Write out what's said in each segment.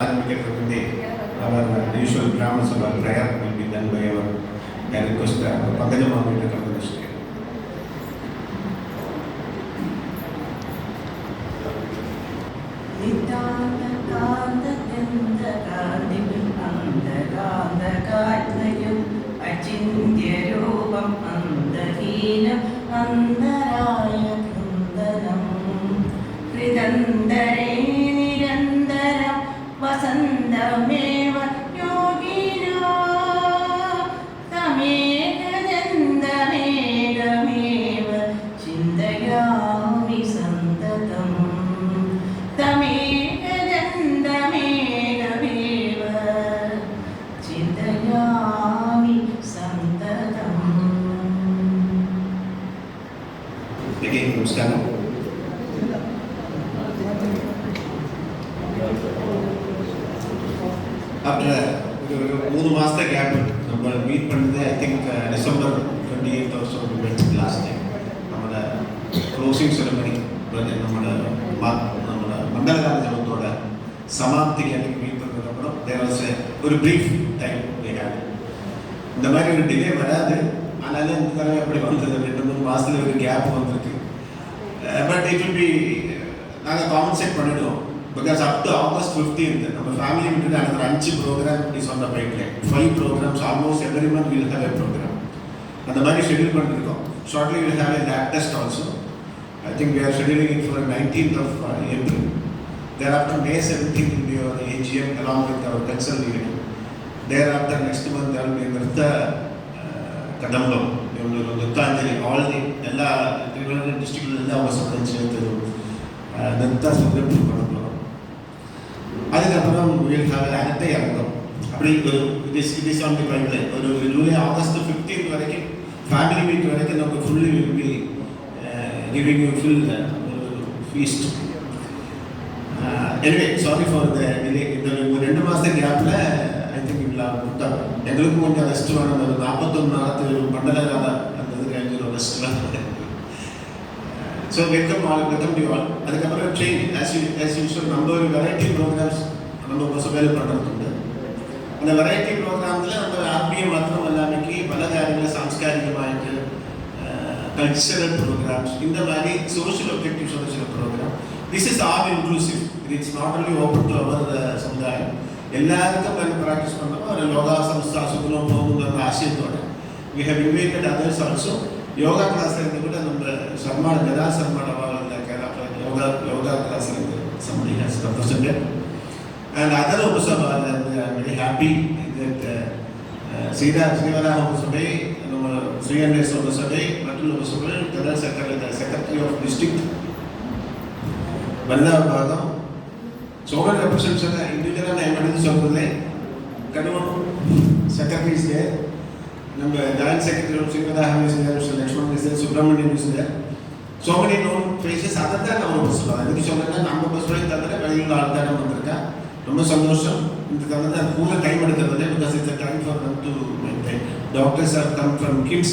Our usual Brahma Sabha prayer will be done by our request Pankaj Mami to come to the stage. वसन्तमेव योगिनो तमेकदन्तमेकमेव चिन्तयामि सन्ततं तमेकदन्तमेकमेव चिन्तयामि सन्ततम्. Again, namaskaram. After a master gap, meet I think December 28th or so we went last time. Our closing ceremony, Mandala Jamathoda, Samapti and meet there was a brief time we had. The matter delay Varade, and I didn't master gap on the thing. But it will be a common set because up to August 15th, our family will do another Anchi program is on the pipeline. 5 programs, almost every month we will have a program. And the money schedule shortly we will have a lab test also. I think we are scheduling it for 19th of April. Thereafter May 17th will be our AGM along with our cultural unit. Thereafter next month there will be Nirtha Kadambam, Nirthanjali, all the district was Nirtha Sudham. அதுக்கப்புறம் we will have அரட்டை அரங்கம் அப்படி it is on the pipeline. July August 15th வரைக்கும் family meet வரைக்கும் நம்ம fully will be giving you full feast. Anyway, sorry for the delay. இந்த 2 மாச கேப்ல I think we will have put up எங்களுக்கு கொஞ்சம் ரெஸ்ட் வேணும். 41 நாளத்து மண்டலகால அந்த இதுக்கு ரெஸ்ட் வேணும். So welcome to you all. அதுக்கப்புறம் train as usual நம்ம ஒரு variety programs நம்ம possible பண்றோம். அந்த variety programல நம்ம ஆத்மீய மாத்திரம் அல்லாமக்கி பல காரியங்கள் சாம்ஸ்காரிகமாயிட்டு cultural programs இந்த மாதிரி social objectives உள்ள சில program. This is all inclusive. It's not only open to our சமுதாயம். எல்லாருக்கும் நம்ம practice பண்றோம். ஒரு யோகா சம்ஸ்தா சுகுலம் போகும்ன்ற ஆசையோட we have invited others also. Yoga class கூட நம்ம சர்மா கதா Sharma yoga class somebody has represented and other Upasabha and I am very happy that Srivara Upasabha, Sriyandes Upasabha, Matul Upasabha, the secretary of district Vandha Bhagam, so many representatives individual and I am secretary is there. Number Joint Secretary of Srivara is there, Mr. Lakshman is there, Subramanian is there. So many known faces other than our Puspa. I think so many number of Puspa that are very large than America. Number Sandosham, the cooler time because it's a time for them to maintain. Doctors have come from kids.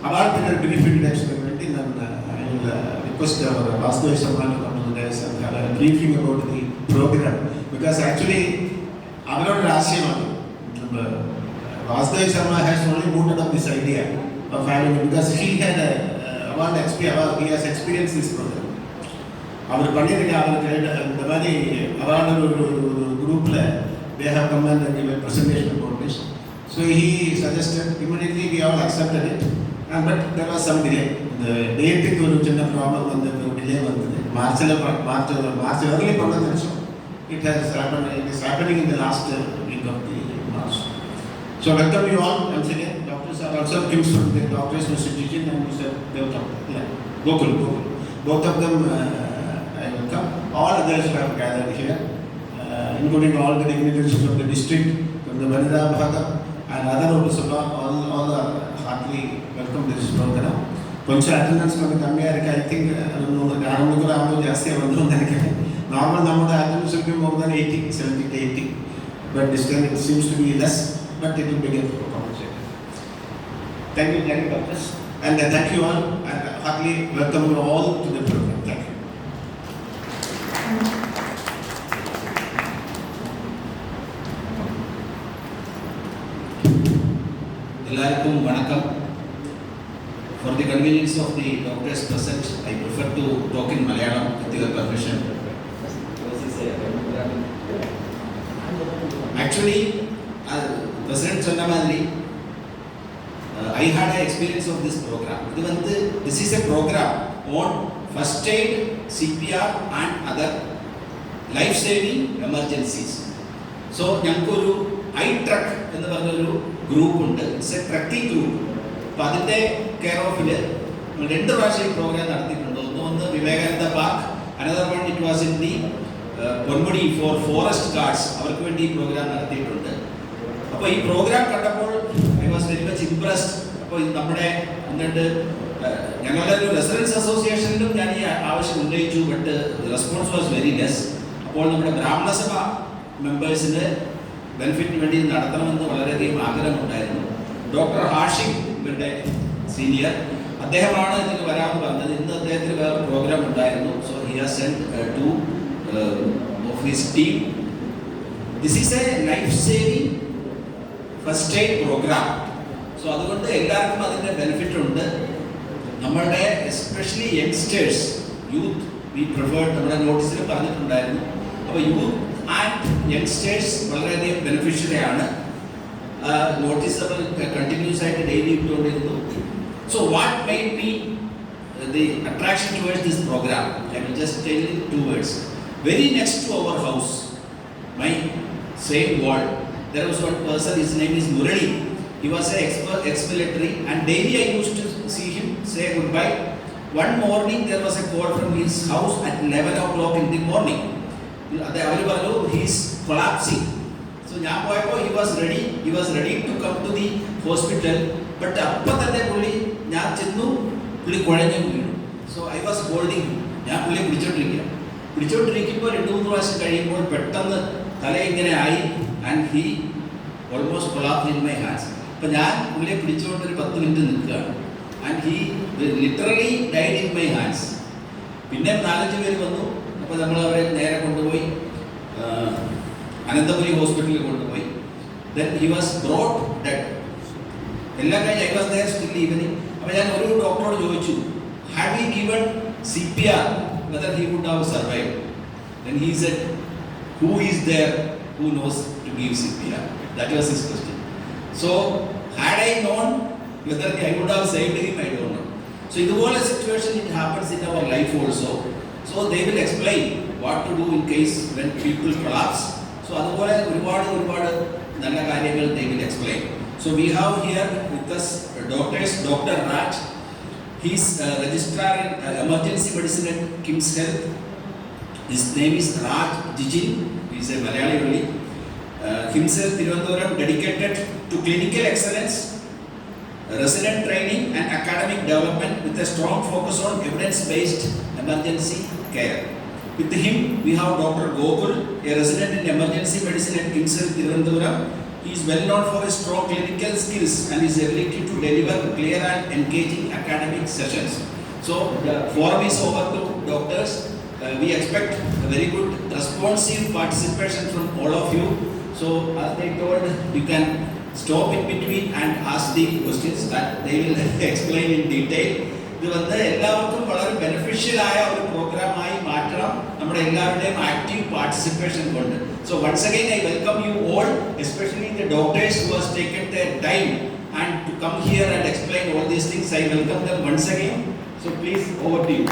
About the benefit experimenting, and I will request our Vastu Saman to come to the desk and have a briefing about the program. Because actually, I'm not asking Vasudeva Sharma has only mooted up this idea of having it because he had he has experienced this program. Our Pandita, the money around group, they have come and given a presentation about this. So he suggested, immediately we all accepted it, but there was some delay. The date problem and the delay was March early, it has happened, it is happening in the last week of the March. So welcome you all once again. Doctors are also Kim's from the doctors, Mr. Jijin and Mr. Devtam. Gokul. Both of them I welcome. All others who have gathered here, including all the dignitaries from the district, from the Vanida Bhaga and other Upasabha, all are heartily welcome to this program. Koncha attendance from the Kamiyarika, I think, normal number of attendance will be more than 80, 70 to 80. But this time it seems to be less. But it will begin to compensate. Thank you, doctors. And thank you all and heartily welcome you all to the program. Thank you. എല്ലാവർക്കും വണക്കം. For the convenience of the doctors present, I prefer to talk in Malayalam with your permission. Actually, President சொன்ன மாதிரி I had an experience of this program. This is a program on first aid, CPR and other life-saving emergencies. So, ഞങ്ങൾക്കൊരു iTruck എന്ന് പറഞ്ഞൊരു group ഉണ്ട്. It's A trekking group. അപ്പോൾ അതിൻ്റെ care ഓഫിൽ 2 പ്രാവശ്യം ഈ പ്രോഗ്രാം നടത്തിയിട്ടുണ്ട്. ഒന്ന് Vivekananda park, another one it was in the Ponmudi for forest guards, അവർക്ക് വേണ്ടി ഈ പ്രോഗ്രാം നടത്തിയിട്ടുണ്ട്. അപ്പോൾ ഈ പ്രോഗ്രാം കണ്ടപ്പോൾ I was very much impressed. അപ്പോൾ നമ്മുടെ എന്നിട്ട് ഞങ്ങളുടെ ഒരു റെസിഡൻസ് അസോസിയേഷനിലും ഞാൻ ഈ ആവശ്യം ഉന്നയിച്ചു, but response was very less. അപ്പോൾ നമ്മുടെ ബ്രാഹ്മണ സഭ മെമ്പേഴ്സിന് ബെനിഫിറ്റിന് വേണ്ടി നടത്തണമെന്ന് വളരെയധികം ആഗ്രഹമുണ്ടായിരുന്നു. ഡോക്ടർ ഹാഷിം ഇവരുടെ സീനിയർ, അദ്ദേഹമാണ് ഇതിന് വരാമെന്ന് പറഞ്ഞത്. ഇന്ന് അദ്ദേഹത്തിന് വേറെ പ്രോഗ്രാം ഉണ്ടായിരുന്നു. So he has send two of his team. This is a life saving first aid programme. So അതുകൊണ്ട് എല്ലാവർക്കും അതിൻ്റെ ബെനിഫിറ്റ് ഉണ്ട്. നമ്മളുടെ especially youngsters, youth we preferred, നമ്മുടെ നോട്ടീസിൽ പറഞ്ഞിട്ടുണ്ടായിരുന്നു. അപ്പോൾ യൂത്ത് ആൻഡ് യങ്സ്റ്റേഴ്സ് വളരെയധികം ബെനിഫിഷ്യറിയാണ്. നോട്ടീസ് നമ്മൾ കണ്ടിന്യൂസ് ആയിട്ട് ഡെയിലി ഇട്ടുകൊണ്ടിരുന്നു. So what made me the attraction towards this programme, I will just tell in 2 words. Very next to our house, my same ward, there was one person, his name is Murali. He was an ex-military and daily I used to see him, say goodbye. One morning there was a call from his house at 11 o'clock in the morning. അവർ പറഞ്ഞു he's collapsing. So ഞാൻ പോയപ്പോൾ he was ready to come to the hospital. But അപ്പം തന്നെ ഞാൻ ചെന്നു, പുള്ളി കുഴഞ്ഞു വീണു. സോ ഐ വാസ് ഹോൾഡിങ്, ഞാൻ പുള്ളിയെ പിടിച്ചോണ്ടിരിക്കുമ്പോൾ 2-3 പ്രാവശ്യം കഴിയുമ്പോൾ പെട്ടെന്ന് തല ഇങ്ങനെ ആയി and he almost collapse in my hands. അപ്പം ഞാൻ പുള്ളിയെ പിടിച്ചുകൊണ്ട് ഒരു 10 മിനിറ്റ് നിൽക്കുകയാണ് and he literally died in my hands. പിന്നെ 4-5 പേര് വന്നു. അപ്പോൾ നമ്മൾ അവരെ നേരെ കൊണ്ടുപോയി അനന്തപുരി ഹോസ്പിറ്റലിൽ കൊണ്ടുപോയി. Then he was brought dead. എല്ലാം കഴിഞ്ഞ് I was there still evening. അപ്പോൾ ഞാൻ ഒരു ഡോക്ടറോട് ചോദിച്ചു, have you given CPR, whether he would have survived? Then he said, who is there who knows to give CPR? That was his question. So had I known whether I would have saved him, I don't know. So in the whole situation it happens in our life also. So they will explain what to do in case when people collapse. So അതുപോലെ ഒരുപാട് നല്ല കാര്യങ്ങൾ they will explain. So we have here with us doctors, Dr. Raj. He is registrar in emergency medicine at Kim's Health. His name is Raj Jijin. He is a Malayali only. Kim's Health Thiruvananthapuram dedicated to clinical excellence, resident training and academic development with a strong focus on evidence-based emergency care. With him, we have Dr. Gokul, a resident in emergency medicine at Kim's Health Thiruvananthapuram. He is well known for his strong clinical skills and his ability to deliver clear and engaging academic sessions. So the forum is over to doctors. We expect a very good responsive participation from all of you. So as they told, you can stop in between and ask the questions that they will explain in detail. ഇത് എല്ലാവർക്കും വളരെ beneficial ആയ ഒരു പ്രോഗ്രാമായി മാറ്റണം, നമ്മുടെ എല്ലാവരുടെയും active participation കൊണ്ട്. So once again I welcome you all, especially the doctors who has taken their time and to come here and explain all these things. I welcome them once again. So please, over to you.